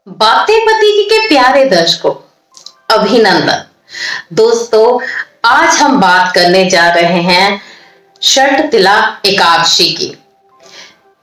बातें पति की के प्यारे दर्शकों, अभिनंदन। दोस्तों, आज हम बात करने जा रहे हैं षट तिला एकादशी की,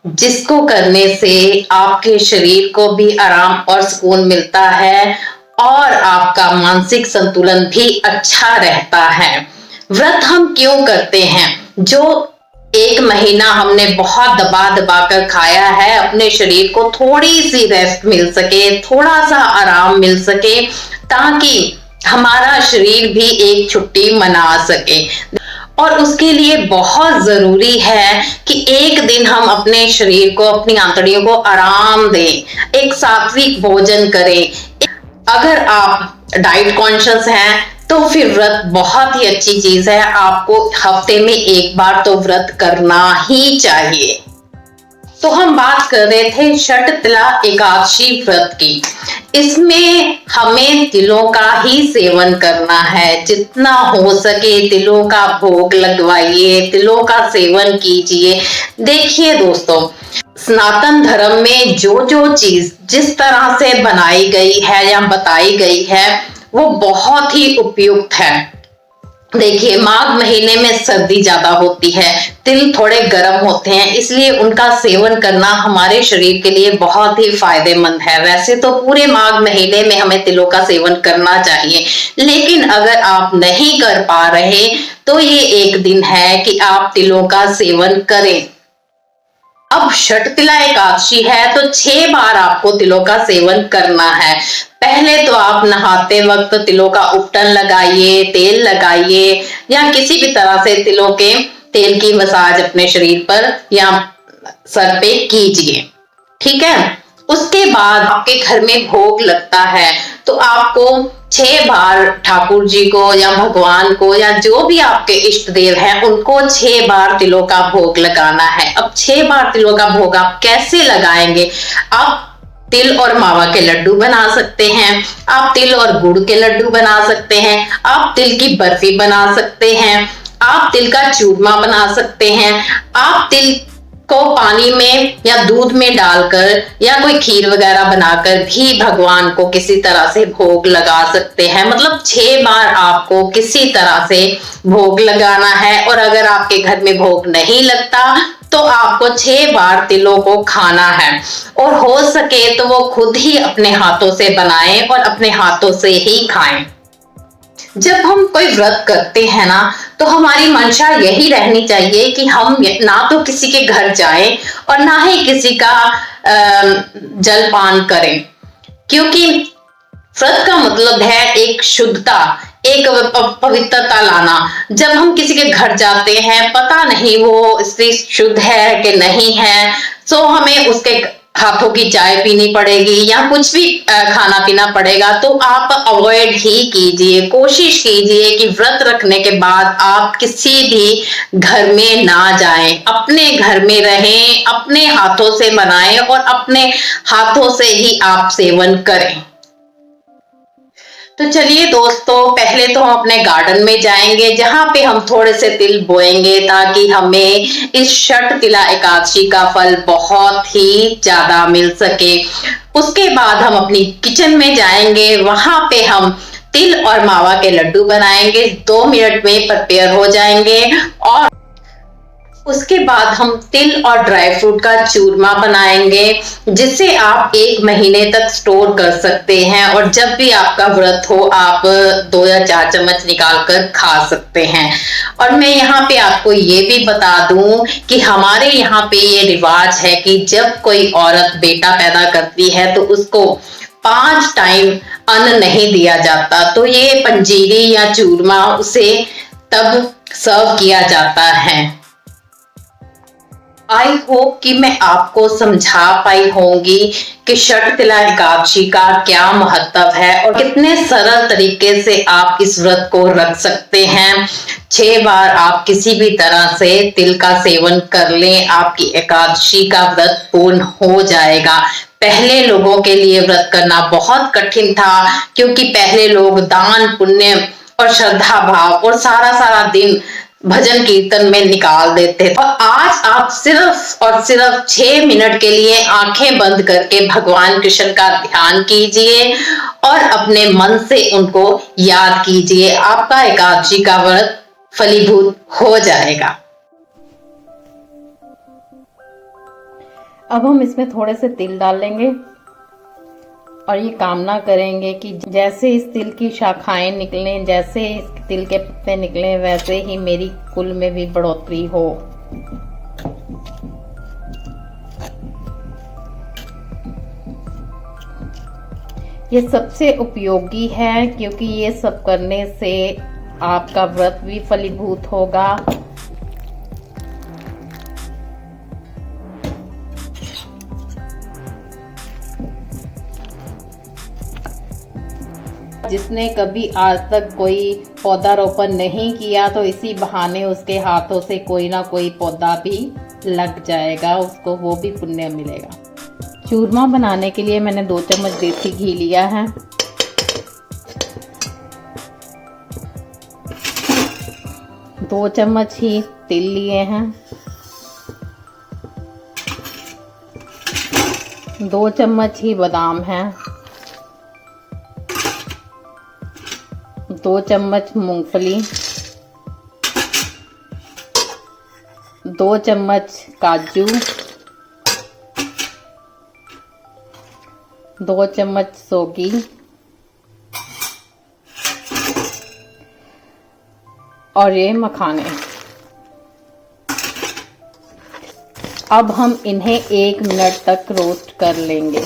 जिसको करने से आपके शरीर को भी आराम और सुकून मिलता है और आपका मानसिक संतुलन भी अच्छा रहता है। व्रत हम क्यों करते हैं? जो एक महीना हमने बहुत दबा दबा कर खाया है, अपने शरीर को थोड़ी सी रेस्ट मिल सके, थोड़ा सा आराम मिल सके, ताकि हमारा शरीर भी एक छुट्टी मना सके। और उसके लिए बहुत जरूरी है कि एक दिन हम अपने शरीर को, अपनी आंतड़ियों को आराम दें, एक सात्विक भोजन करें। अगर आप डाइट कॉन्शियस हैं तो फिर व्रत बहुत ही अच्छी चीज है। आपको हफ्ते में एक बार तो व्रत करना ही चाहिए। तो हम बात कर रहे थे षट तिला एकादशी व्रत की। इसमें हमें तिलों का ही सेवन करना है। जितना हो सके तिलों का भोग लगवाइए, तिलों का सेवन कीजिए। देखिए दोस्तों, सनातन धर्म में जो जो चीज जिस तरह से बनाई गई है या बताई गई है, वो बहुत ही उपयुक्त है। देखिए, माघ महीने में सर्दी ज्यादा होती है, तिल थोड़े गर्म होते हैं, इसलिए उनका सेवन करना हमारे शरीर के लिए बहुत ही फायदेमंद है। वैसे तो पूरे माघ महीने में हमें तिलों का सेवन करना चाहिए, लेकिन अगर आप नहीं कर पा रहे तो ये एक दिन है कि आप तिलों का सेवन करें। अब षट तिला एकादशी है तो 6 बार आपको तिलों का सेवन करना है। पहले तो आप नहाते वक्त तिलों का उपटन लगाइए, तेल लगाइए, या किसी भी तरह से तिलों के तेल की मसाज अपने शरीर पर या सर पे कीजिए। ठीक है। उसके बाद आपके घर में भोग लगता है तो आपको 6 बार ठाकुर जी को या भगवान को या जो भी आपके इष्ट देव हैं उनको 6 बार तिलों का भोग लगाना है। अब 6 बार तिलों का भोग आप कैसे लगाएंगे? आप तिल और मावा के लड्डू बना सकते हैं, आप तिल और गुड़ के लड्डू बना सकते हैं, आप तिल की बर्फी बना सकते हैं, आप तिल का चूरमा बना सकते हैं, आप तिल को पानी में या दूध में डालकर या कोई खीर वगैरह बनाकर भी भगवान को किसी तरह से भोग लगा सकते हैं। मतलब 6 बार आपको किसी तरह से भोग लगाना है। और अगर आपके घर में भोग नहीं लगता तो आपको 6 बार तिलों को खाना है, और हो सके तो वो खुद ही अपने हाथों से बनाएं और अपने हाथों से ही खाएं। जब हम कोई व्रत करते हैं ना, तो हमारी मंशा यही रहनी चाहिए कि हम ना तो किसी के घर जाएं और ना ही किसी का जलपान करें, क्योंकि व्रत का मतलब है एक शुद्धता, एक पवित्रता लाना। जब हम किसी के घर जाते हैं, पता नहीं वो स्त्री शुद्ध है कि नहीं है, तो हमें उसके हाथों की चाय पीनी पड़ेगी या कुछ भी खाना पीना पड़ेगा। तो आप अवॉइड ही कीजिए, कोशिश कीजिए कि व्रत रखने के बाद आप किसी भी घर में ना जाएं, अपने घर में रहें, अपने हाथों से बनाएं और अपने हाथों से ही आप सेवन करें। तो चलिए दोस्तों, पहले तो हम अपने गार्डन में जाएंगे जहां पे हम थोड़े से तिल बोएंगे, ताकि हमें इस षट तिला एकादशी का फल बहुत ही ज्यादा मिल सके। उसके बाद हम अपनी किचन में जाएंगे, वहां पे हम तिल और मावा के लड्डू बनाएंगे। 2 मिनट में प्रिपेयर हो जाएंगे। और उसके बाद हम तिल और ड्राई फ्रूट का चूरमा बनाएंगे, जिसे आप 1 महीने तक स्टोर कर सकते हैं, और जब भी आपका व्रत हो आप 2 या 4 चम्मच निकाल कर खा सकते हैं। और मैं यहाँ पे आपको ये भी बता दूं कि हमारे यहाँ पे ये रिवाज है कि जब कोई औरत बेटा पैदा करती है तो उसको 5 टाइम अन्न नहीं दिया जाता, तो ये पंजीरी या चूरमा उसे तब सर्व किया जाता है। आई होप कि मैं आपको समझा पाई होंगी कि षट तिला एकादशी का क्या महत्व है और कितने सरल तरीके से आप इस व्रत को रख सकते हैं। 6 बार आप किसी भी तरह से तिल का सेवन कर लें, आपकी एकादशी का व्रत पूर्ण हो जाएगा। पहले लोगों के लिए व्रत करना बहुत कठिन था, क्योंकि पहले लोग दान पुण्य और श्रद्धा भाव और सारा सारा दिन भजन कीर्तन में निकाल देते थे। और आज आप सिर्फ और सिर्फ 6 मिनट के लिए आंखें बंद करके भगवान कृष्ण का ध्यान कीजिए और अपने मन से उनको याद कीजिए, आपका एकादशी का व्रत फलीभूत हो जाएगा। अब हम इसमें थोड़े से तिल डाल लेंगे और ये कामना करेंगे कि जैसे इस तिल की शाखाएं निकलें, जैसे इस तिल के पत्ते निकलें, वैसे ही मेरी कुल में भी बढ़ोतरी हो। ये सबसे उपयोगी है क्योंकि ये सब करने से आपका व्रत भी फलीभूत होगा। जिसने कभी आज तक कोई पौधारोपण नहीं किया तो इसी बहाने उसके हाथों से कोई ना कोई पौधा भी लग जाएगा, उसको वो भी पुण्य मिलेगा। चूरमा बनाने के लिए मैंने 2 चम्मच देसी घी लिया है। दो चम्मच ही तिल लिए हैं, 2 चम्मच ही बादाम हैं, 2 चम्मच मूंगफली, 2 चम्मच काजू, 2 चम्मच सौगी और ये मखाने। अब हम इन्हें 1 मिनट तक रोस्ट कर लेंगे।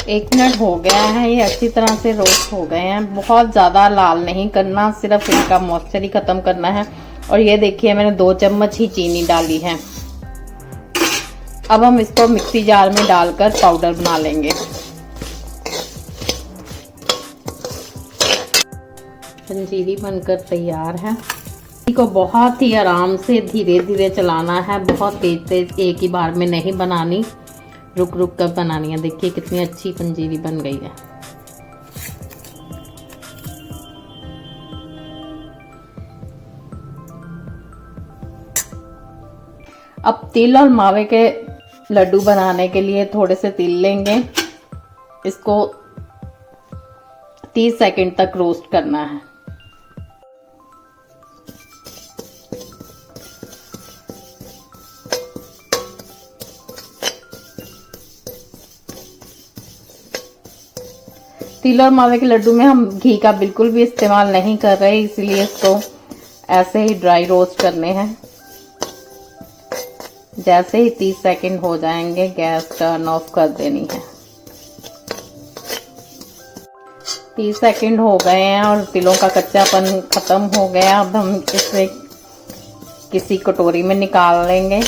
एक मिनट हो गया है, ये अच्छी तरह से रोस्ट हो गए हैं। बहुत ज़्यादा लाल नहीं करना, सिर्फ इनका मॉइस्चर ही ख़त्म करना है। और ये देखिए मैंने 2 चम्मच ही चीनी डाली है। अब हम इसको मिक्सी जार में डालकर पाउडर बना लेंगे। पंजीरी बनकर तैयार है। इसको बहुत ही आराम से धीरे धीरे चलाना है, बहुत तेज तेज एक ही बार में नहीं बनानी, रुक रुक कर बनानी है। देखिए कितनी अच्छी पंजीरी बन गई है। अब तिल और मावे के लड्डू बनाने के लिए थोड़े से तिल लेंगे, इसको 30 सेकंड तक रोस्ट करना है। तिल और मावे के लड्डू में हम घी का बिल्कुल भी इस्तेमाल नहीं कर रहे, इसलिए इसको ऐसे ही ड्राई रोस्ट करने हैं। जैसे ही 30 सेकंड हो जाएंगे गैस टर्न ऑफ कर देनी है। 30 सेकंड हो गए हैं और तिलों का कच्चापन खत्म हो गया। अब हम इसे किसी कटोरी में निकाल लेंगे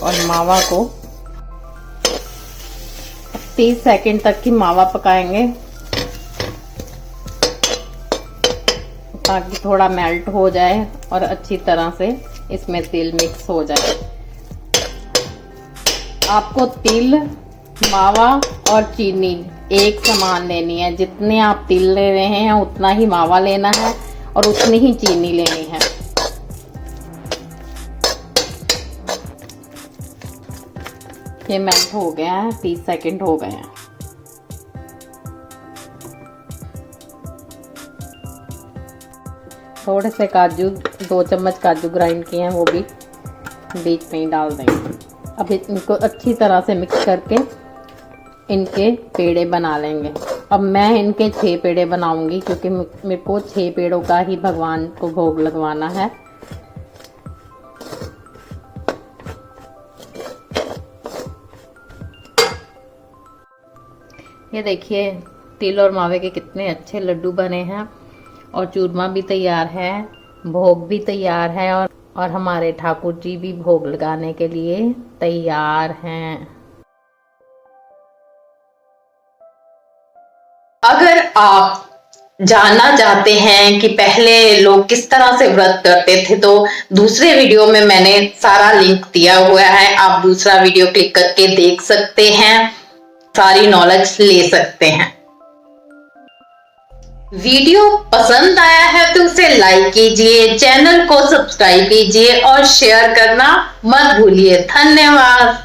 और मावा को 30 सेकंड तक ही मावा पकाएंगे ताकि थोड़ा मेल्ट हो जाए और अच्छी तरह से इसमें तिल मिक्स हो जाए। आपको तिल, मावा और चीनी एक समान लेनी है। जितने आप तिल ले रहे हैं उतना ही मावा लेना है और उतनी ही चीनी लेनी है। ये मेल्ट हो गया है, 30 सेकंड हो गए हैं। थोड़े से काजू, 2 चम्मच काजू ग्राइंड किए हैं, वो भी बीच में ही डाल देंगे। अब इनको अच्छी तरह से मिक्स करके इनके पेड़े बना लेंगे। अब मैं इनके 6 पेड़े बनाऊंगी क्योंकि मेरे को 6 पेड़ों का ही भगवान को भोग लगवाना है। ये देखिए तिल और मावे के कितने अच्छे लड्डू बने हैं और चूरमा भी तैयार है, भोग भी तैयार है और और हमारे ठाकुर जी भी भोग लगाने के लिए तैयार हैं। अगर आप जानना चाहते हैं कि पहले लोग किस तरह से व्रत करते थे, तो दूसरे वीडियो में मैंने सारा लिंक दिया हुआ है, आप दूसरा वीडियो क्लिक करके देख सकते हैं, सारी नॉलेज ले सकते हैं। वीडियो पसंद आया है तो उसे लाइक कीजिए, चैनल को सब्सक्राइब कीजिए और शेयर करना मत भूलिए। धन्यवाद।